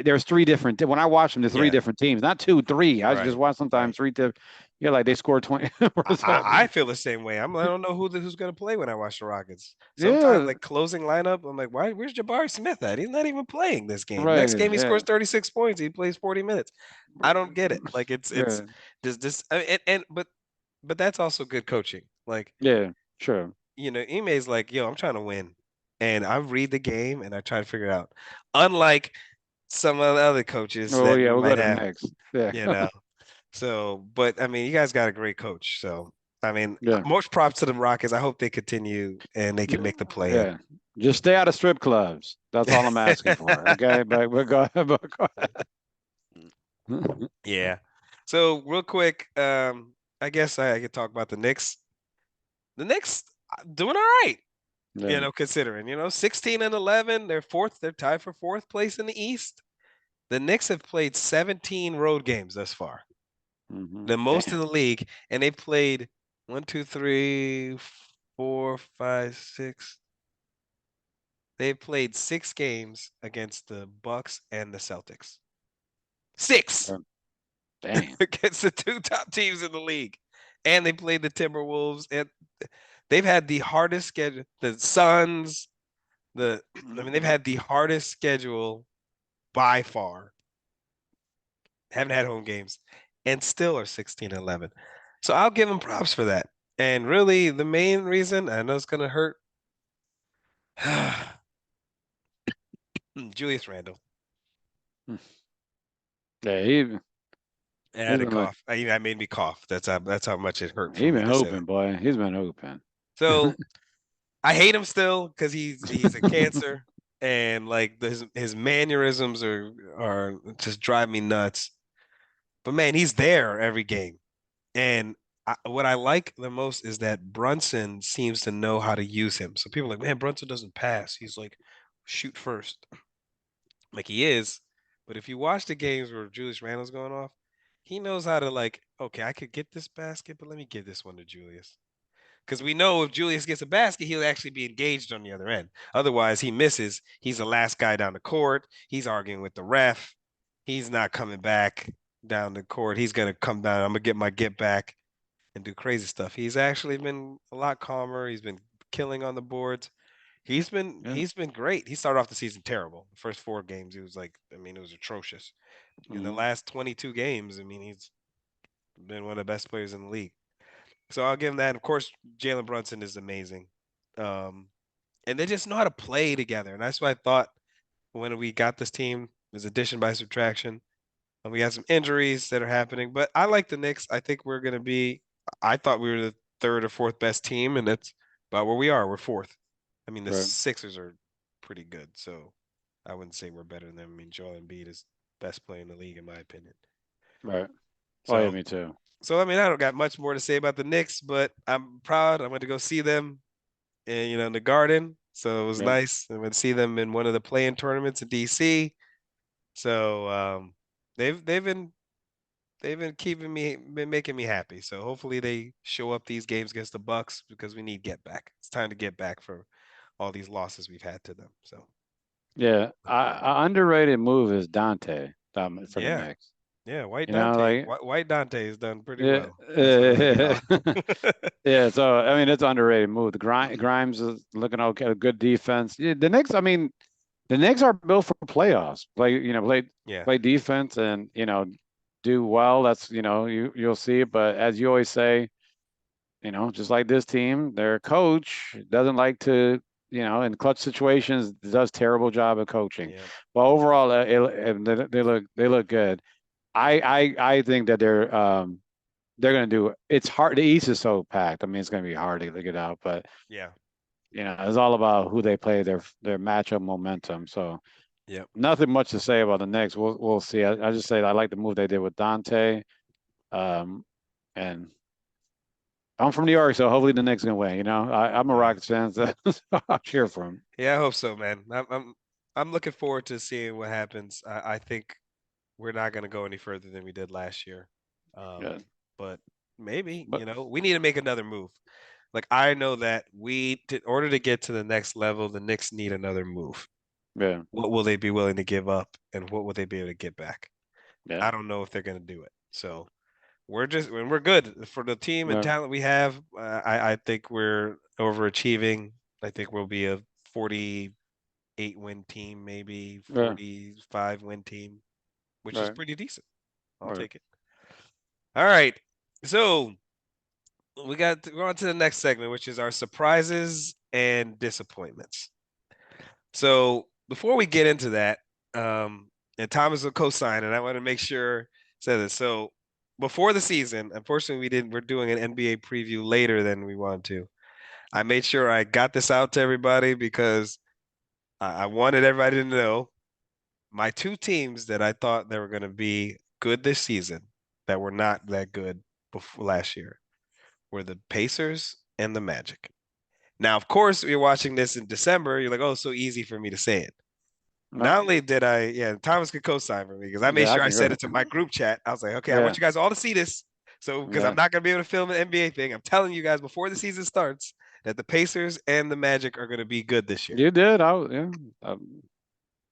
there's three different. When I watch them, there's three Yeah, different teams, not two, three. I just right, watch right. sometimes three. Yeah, like they scored 20. I feel the same way. I don't know who's gonna play when I watch the Rockets. Sometimes Yeah, like closing lineup, I'm like, where's Jabari Smith at? He's not even playing this game. Next right. game he Yeah, scores 36 points. He plays 40 minutes. I don't get it. Like it's yeah, this and but that's also good coaching. Like, yeah. Sure. Ime's like, yo, I'm trying to win. And I read the game and I try to figure it out. Unlike some of the other coaches Oh that yeah, we we'll go might to have, next. Yeah, you know. So, but I mean, you guys got a great coach. So, I mean, yeah, most props to the Rockets. I hope they continue and they can yeah. make the play in. Yeah. Just stay out of strip clubs. That's all I'm asking for. Okay, but go ahead. But go ahead. Yeah. So, real quick, I guess I could talk about the Knicks. The Knicks doing all right, Yeah. considering, 16 and 11, they're fourth, they're tied for fourth place in the East. The Knicks have played 17 road games thus far, the most in Damn. the league, and they've played one, two, three, four, five, six. They've played 6 games against the Bucks and the Celtics. Six Damn. against the two top teams in the league, and they played the Timberwolves, and they've had the hardest schedule. The Suns, I mean, they've had the hardest schedule by far. Haven't had home games, and still are 16-11. So I'll give them props for that. And really, the main reason I know it's gonna hurt, Julius Randle. Yeah, I he's had to been like cough. I made me cough. That's how much it hurt for he me been to say that. hooping, boy. He's been hooping. So I hate him still because he's a cancer, and like his mannerisms are just drive me nuts. But man, he's there every game. And what I like the most is that Brunson seems to know how to use him. So people are like, man, Brunson doesn't pass. He's like, shoot first, like he is. But if you watch the games where Julius Randle's going off, he knows how to like, okay, I could get this basket, but let me give this one to Julius. Because we know if Julius gets a basket, he'll actually be engaged on the other end. Otherwise, he misses. He's the last guy down the court. He's arguing with the ref. He's not coming back down the court. He's gonna come down. I'm gonna get my get back and do crazy stuff. He's actually been a lot calmer. He's been killing on the boards. He's been Yeah. he's been great. He started off the season terrible. The first 4 games, he was like, I mean, it was atrocious. In the Hmm. last 22 games, I mean, he's been one of the best players in the league. So I'll give him that. Of course, Jalen Brunson is amazing. Um, and they just know how to play together. And that's what I thought when we got this team was addition by subtraction. And we got some injuries that are happening, but I like the Knicks. I think we're going to be. I thought we were the third or fourth best team, and that's about where we are. We're fourth. I mean, the Right. Sixers are pretty good, so I wouldn't say we're better than them. I mean, Joel Embiid is best player in the league, in my opinion. Right. Oh yeah, So, me too. so I mean, I don't got much more to say about the Knicks, but I'm proud. I went to go see them, in the Garden, so it was Yep. nice. I went to see them in one of the play-in tournaments in DC. So they've been been making me happy. So hopefully they show up these games against the Bucks because we need get back. It's time to get back for all these losses we've had to them. So Yeah. Underrated move is Dante for the yeah, Knicks. yeah, White You know, Dante, like White Dante has done pretty yeah, well. That's what I'm gonna call it. yeah. So I mean, it's an underrated move. The Grimes is looking okay. Good defense. Yeah, the Knicks. I mean, the Knicks are built for playoffs. Yeah, Play defense, and do well. That's you'll see. But as you always say, just like this team, their coach doesn't like to, in clutch situations, does terrible job of coaching. yeah, But overall, they look good. I think that they're going to do. It's hard. The East is so packed. I mean, it's going to be hard to get out. But yeah, it's all about who they play, their matchup momentum. So yep, nothing much to say about the Knicks. We'll see. I just say I like the move they did with Dante. Um, and I'm from New York, so hopefully the Knicks gonna win. I'm a yeah, Rockets fan, so I'll cheer for him. yeah. I hope so, man. I'm looking forward to seeing what happens. I think we're not gonna go any further than we did last year. Yeah, But maybe, but we need to make another move. Like I know that in order to get to the next level, the Knicks need another move. Yeah. What will they be willing to give up, and what will they be able to get back? Yeah. I don't know if they're going to do it. So when we're good for the team and Yeah. talent we have. I think we're overachieving. I think we'll be a 48 win team, maybe Yeah. 45 win team, which is Right. pretty decent. I'll Right. take it. All right. So we're on to the next segment, which is our surprises and disappointments. So before we get into that, and Thomas will co-sign, and I want to make sure say this. So before the season, unfortunately, we didn't. We're doing an NBA preview later than we wanted to. I made sure I got this out to everybody because I wanted everybody to know my two teams that I thought they were going to be good this season that were not that good before last year were the Pacers and the Magic. Now, of course, you're watching this in December. You're like, oh, so easy for me to say it. No. Not only did I, yeah, Thomas could co-sign for me because I made Yeah, I sure I can said go. it to my group chat. I was like, okay, I Yeah. want you guys all to see this. So, because I'm Yeah. not going to be able to film an NBA thing, I'm telling you guys before the season starts that the Pacers and the Magic are going to be good this year. You did. Yeah. Um,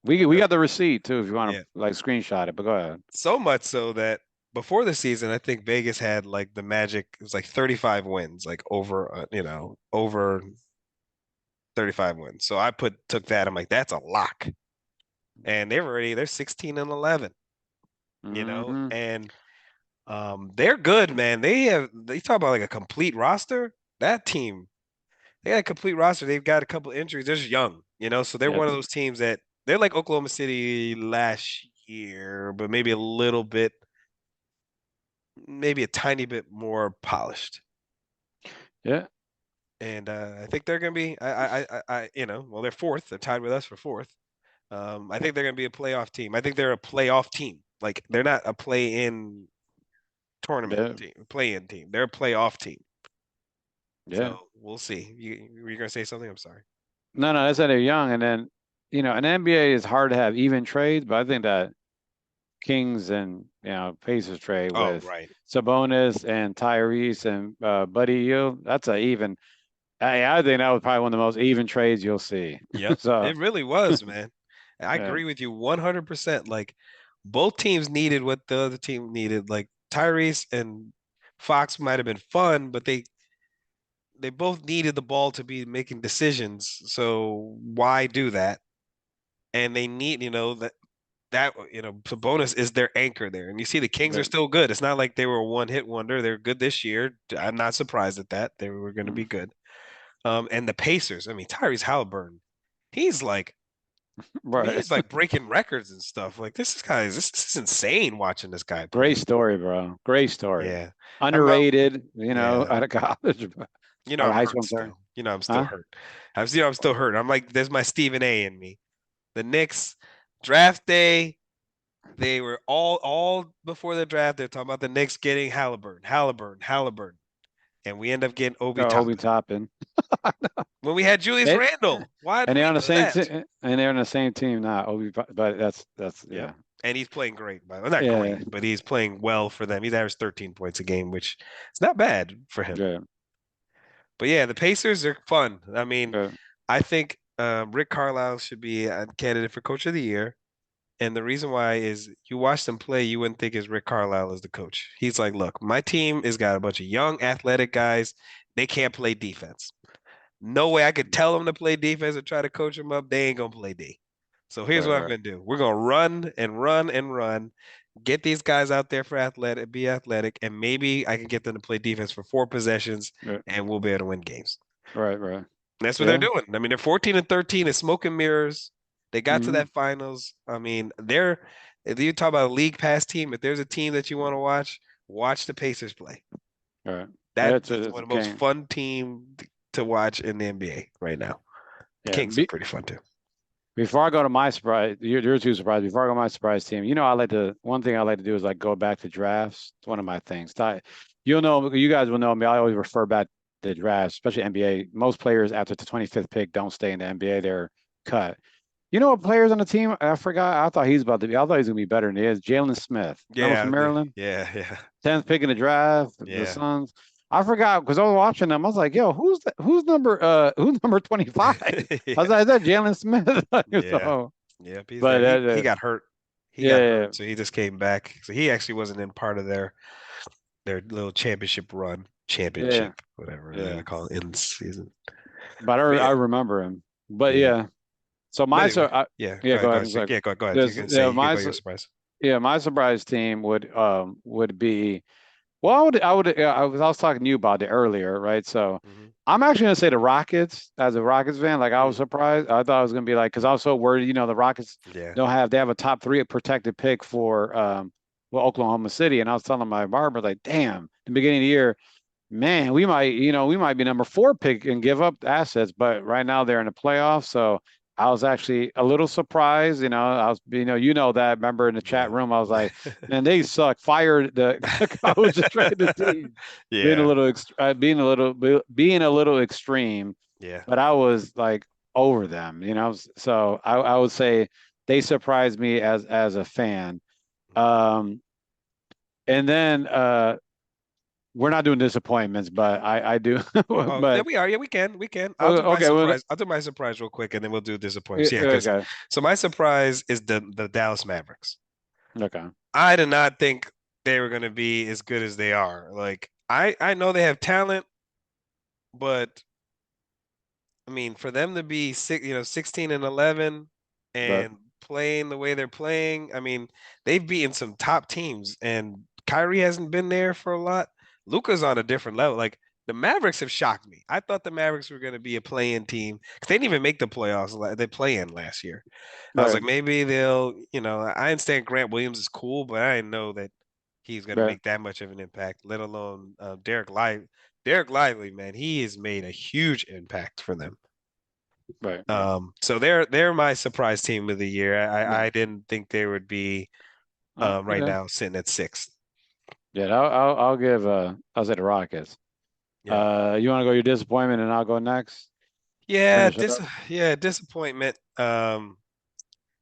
we got the receipt too if you want Yeah. to like screenshot it, but go ahead. So much so that before the season, I think Vegas had like the Magic, it was like 35 wins, like over, over 35 wins. So I took that. I'm like, that's a lock. And they're 16 and 11, Hmm. and they're good, man. They talk about like a complete roster. That team, they got a complete roster. They've got a couple injuries. They're just young, so they're Yep. one of those teams that they're like Oklahoma City last year, but maybe a little bit, maybe a tiny bit more polished. Yeah. And I think they're going to be, well, they're fourth. They're tied with us for fourth. I think they're going to be a playoff team. I think they're a playoff team. Like they're not a play-in tournament Yeah. team, play-in team. They're a playoff team. Yeah. So we'll see. Were you gonna say something? I'm sorry. No, no, that's that they're young, and then an NBA is hard to have even trades, but I think that Kings and Pacers trade Oh, with right. Sabonis and Tyrese and Buddy Hield, that's a even. I think that was probably one of the most even trades you'll see. Yep. So It really was, man. I yeah, agree with you 100%. Like both teams needed what the other team needed. Like Tyrese and Fox might have been fun, but they both needed the ball to be making decisions. So why do that? And they need, Sabonis is their anchor there. And you see the Kings are yeah, still good. It's not like they were a one-hit wonder. They're good this year. I'm not surprised at that. They were going to mm, be good. And the Pacers, I mean, Tyrese Halliburton, he's like, I mean, right. he's like breaking records and stuff. Like this is insane watching this guy Great play. story, bro. Great story. Yeah. Underrated, Yeah. out of college or I'm high school. hurt I'm sorry. still. I'm still Huh? hurt. I'm still hurt. I'm like, there's my Stephen A in me. The Knicks draft day, they were all before the draft. They're talking about the Knicks getting Halliburton, and we end up getting Obi Oh, Obi Toppin Toppin. when we had Julius It, Randle. Why and did they're we on the do same that? team, and they're on the same team now. Obi, but that's Yep. yeah, And he's playing great. Well, not yeah, great, but he's playing well for them. He's averaged 13 points a game, which is not bad for him. yeah, But yeah, the Pacers are fun. I mean, yeah, I think Rick Carlisle should be a candidate for Coach of the Year. And the reason why is you watch them play, you wouldn't think is Rick Carlisle is the coach. He's like, look, my team has got a bunch of young athletic guys. They can't play defense. No way I could tell them to play defense and try to coach them up. They ain't gonna play D. So here's right, what I'm right, gonna do. We're gonna run and run and run. Get these guys out there for be athletic, and maybe I can get them to play defense for 4 possessions, right, and we'll be able to win games. right, right. That's what they're Yeah. doing. I mean, they're 14 and 13 and smoke and mirrors. They got to Hmm. that finals. I mean, if you talk about a league pass team, if there's a team that you want to watch the Pacers play. All right. That It's is a, it's one a of the most game. fun team to watch in the NBA right now. The Yeah. Kings are pretty fun too. Before I go to my surprise, you're too surprised. Before I go to my surprise team, I like to. One thing I like to do is like go back to drafts. It's one of my things. You'll know, you guys will know me. I always refer back to drafts, especially NBA. Most players after the 25th pick don't stay in the NBA. They're cut. You know what players on the team? I forgot. I thought he's about to be. I thought he's gonna be better than he is. Jalen Smith. Remember from Yeah, Maryland? yeah, yeah, 10th pick in the draft, the yeah. Suns. I forgot because I was watching them. I was like, yo, who's number 25? I was Yeah. like, is that Jalen Smith? Yeah. So, Yep, he's but there. He got hurt. He got yeah, hurt, so he just came back. So he actually wasn't in part of their little championship run, yeah, championship, whatever they're yeah. gonna call it in the season. But But I yeah, remember him. But yeah. yeah, so But my anyway, so I, yeah. yeah, go Go ahead. ahead. I'm sorry. Yeah, go ahead. You're This gonna say yeah, you could go your surprise. yeah, my surprise team would be well, I was talking to you about it earlier, right? So Hmm. I'm actually gonna say the Rockets as a Rockets fan. Like I was Mm, surprised. I thought it was gonna be like because I was so worried. The Rockets yeah. they have a top three protected pick for well Oklahoma City, and I was telling my barber like, damn, the beginning of the year, man, we might be number four pick and give up assets, but right now they're in the playoffs. So I was actually a little surprised. I was, that. Remember in the chat Yeah. room, I was like, man, they suck. Fired the coach to trade the team. Yeah. Being a little extreme, Yeah. but I was like over them. So I would say they surprised me as a fan. Mhm. Um, and then we're not doing disappointments, but I do. Oh, yeah, But we are. Yeah, we can. We can. I'll do my okay, well, surprise. I'll do my surprise real quick, and then we'll do disappointments. Yeah, because okay, so my surprise is the Dallas Mavericks. okay, I did not think they were going to be as good as they are. Like I know they have talent, but I mean, for them to be 16 and 11 but and playing the way they're playing, I mean, they've beaten some top teams, and Kyrie hasn't been there for a lot. Luca's on a different level. Like the Mavericks have shocked me. I thought the Mavericks were going to be a play-in team because they didn't even make the playoffs. They play-in last year. I was right, like, maybe they'll, I understand Grant Williams is cool, but I didn't know that he's going to right, make that much of an impact, let alone Derek Lively. Derek Lively, man, he has made a huge impact for them. right. So they're my surprise team of the year. I No, didn't think they would be right okay, now sitting at sixth. yeah. I'll give. I'll say the Rockets. Yeah. You want to go your disappointment, and I'll go next. Yeah, Finish it up. yeah, disappointment. And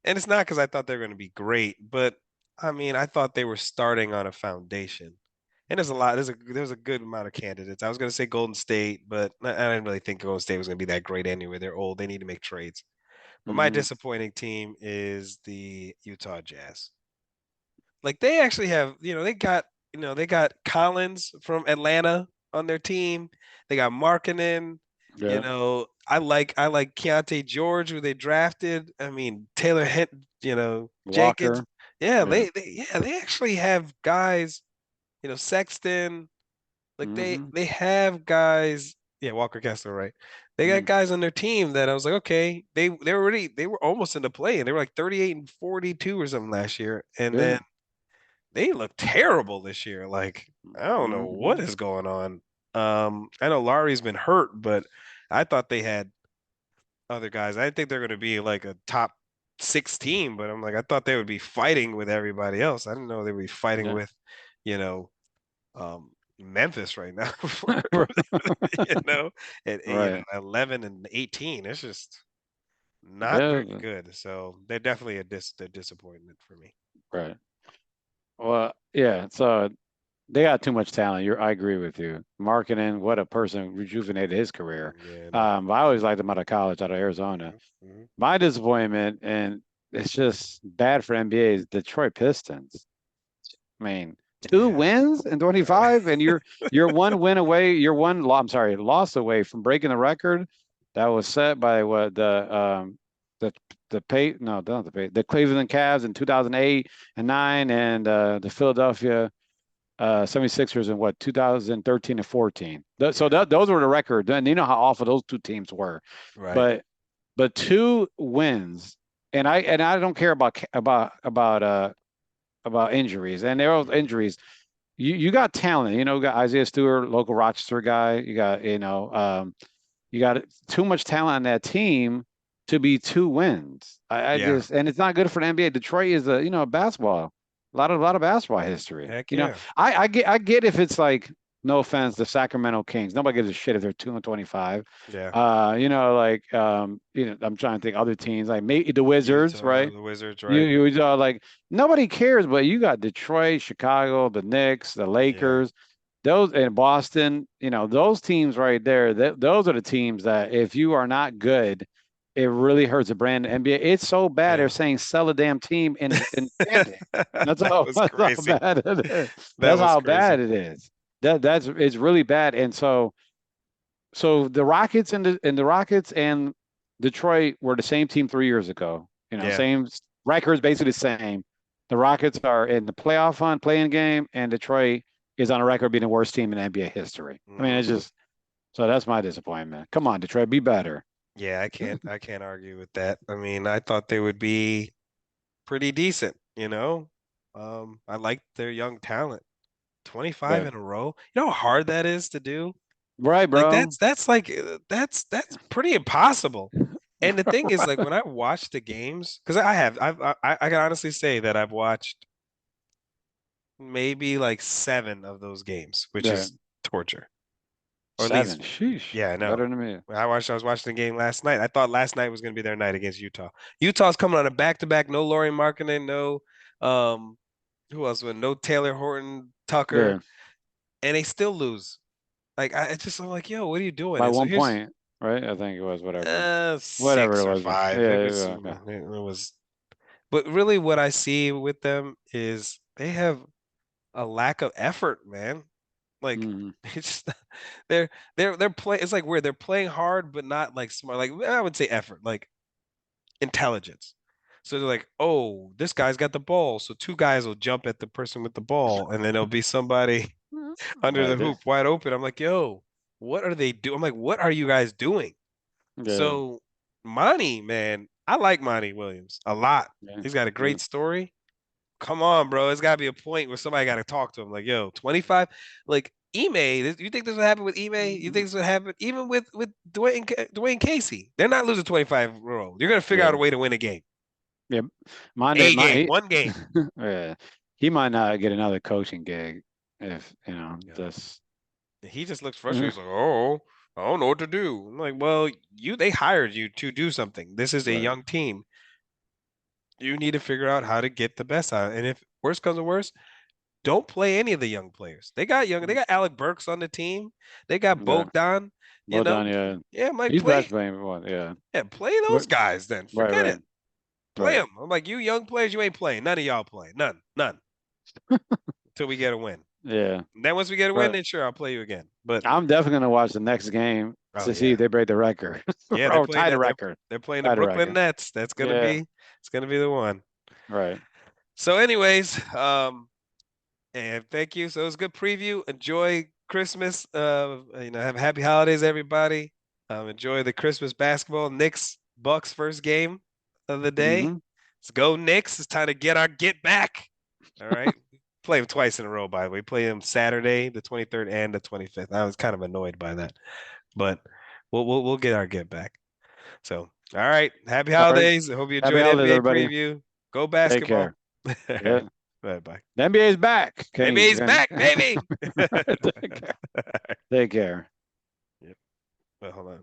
it's not because I thought they were going to be great, but I mean, I thought they were starting on a foundation. And there's a good amount of candidates. I was going to say Golden State, but I didn't really think Golden State was going to be that great anyway. They're old. They need to make trades. But my Hmm. disappointing team is the Utah Jazz. Like they actually have, they got Collins from Atlanta on their team. They got Markkinen. Yeah, I like Keontae George, who they drafted. I mean, Jenkins. Walker. Yeah, Yeah. they actually have guys, Sexton. Like they Hmm. they have guys. Yeah, Walker Kessler, right? They got Hmm. guys on their team that I was like, okay, they were almost in the play, and they were like 38 and 42 or something last year, and Yeah. then they look terrible this year. Like, I don't know what Hmm. is going on. I know Laurie's been hurt, but I thought they had other guys. I didn't think they're going to be like a top six team, but I'm like, I thought they would be fighting with everybody else. I didn't know they would be fighting Yeah. with, you know, Memphis right now you know, at Right. 11 and 18. It's just not very Yeah. good. So they're definitely a disappointment for me. Right. Well, yeah. So they got too much talent. I agree with you. Marketing, what a person rejuvenated his career. Yeah, no. But I always liked him out of college, out of Arizona. Hmm. My disappointment, and it's just bad for NBA, is Detroit Pistons. I mean, two Yeah. wins in 25, and you're one win away. I'm sorry, loss away from breaking the record that was set by what the the Cleveland Cavs in 2008 and 9, and the Philadelphia 76ers in what 2013 and 14. So Yeah. those were the records, and you know how awful those two teams were. Right. But two wins, and I don't care about injuries, and there are Mhm. injuries. You got talent, you got Isaiah Stewart, local Rochester guy. You got too much talent on that team to be two wins. I Yeah. just, and it's not good for the NBA. Detroit is a basketball, a lot of basketball history. Heck yeah. I get if it's like, no offense, the Sacramento Kings. Nobody gives a shit if they're 2-25. Yeah. I'm trying to think other teams like maybe the Wizards, Utah, right? the Wizards, You right? you like nobody cares, but you got Detroit, Chicago, the Knicks, the Yeah. Lakers. those in Boston, those teams right there, those are the teams that if you are not good, it really hurts the brand of NBA. It's so bad they're Yeah. saying sell a damn team in standing. That's That how was that's how crazy. bad it is. That That's was how crazy. bad it is. That's it's really bad. And so the Rockets and Detroit were the same team 3 years ago. Yeah. Same records, basically the same. The Rockets are in the playoff hunt, playing game, and Detroit is on a record being the worst team in NBA history. I mean, Hmm. it's just so that's my disappointment. Come on, Detroit, be better. Yeah, I can't argue with that. I mean, I thought they would be pretty decent, you know? I like their young talent. 25 Right, in a row. You know how hard that is to do? right, Like bro. that's pretty impossible. And the thing is, like when I watch the games, because I can honestly say that I've watched maybe like 7 of those games, which Right. is torture. Or at Seven. least, Sheesh. yeah, I know. Better than me. I was watching the game last night. I thought last night was going to be their night against Utah. Utah's coming on a back-to-back. No Laurie Markkinen, no, um, who else? No Taylor Horton Tucker, Yeah. and they still lose. Like I'm like, yo, what are you doing? By And so one here's point, right? I think it was whatever. Whatever six it or was. Yeah, five. It was, yeah, okay. it was. But really, what I see with them is they have a lack of effort, man. Like Hmm. it's they're playing. It's like weird. They're playing hard, but not like smart. Like I would say effort, like intelligence. So they're like, oh, this guy's got the ball, so 2 guys will jump at the person with the ball, and then there'll be somebody under Right the there. hoop wide open. I'm like, yo, what are they doing? I'm like, what are you guys doing? Yeah, So Monty, man, I like Monty Williams a lot. yeah, He's got a yeah. great story. Come on, bro. It's got to be a point where somebody got to talk to him. Like, yo, 25. Like Ime, you think this would happen with Ime? You think this would happen even with Dwayne Casey? They're not losing 25 in a row. You're gonna figure out Yeah, a way to win a game, yeah. Mine, a my, game, he, one game. yeah. He might not get another coaching gig if Yeah. this. He just looks frustrated. He's like, oh, I don't know what to do. I'm like, well, they hired you to do something. This is a Right. young team. You need to figure out how to get the best out. And if worst comes to worst, don't play any of the young players. They got Alec Burks on the team. They got Okay. Bogdan, you Well know. done. Yeah, Yeah, I'm like he's best playing one. Yeah. yeah, play But, those guys then. right. Forget Right. it. Play Right. them. I'm like, you young players, you ain't playing. None of y'all play. None. None. Until we get a win. Yeah. And then once we get a win, But then sure, I'll play you again. But I'm definitely gonna watch the next game oh to see yeah. if they break the record Yeah, they're or playing tie the that record. they're playing the Tie the Brooklyn record. Nets. Yeah. It's gonna be the one. Right. So anyways, and thank you. So it was a good preview. Enjoy Christmas. Have happy holidays, everybody. Enjoy the Christmas basketball. Knicks Bucks first game of the day. Hmm. Let's go Knicks. It's time to get our get back. All right. Play them twice in a row, by the way. Play them Saturday, the 23rd and the 25th. I was kind of annoyed by that, but we'll get our get back. So, all right. Happy All right. holidays. I hope you Happy enjoyed the holidays, NBA everybody. preview. Go Take basketball. care. All Yeah. right. Bye bye. The NBA is back. NBA's back, baby. Take care. Take care. Yep. Well, hold on.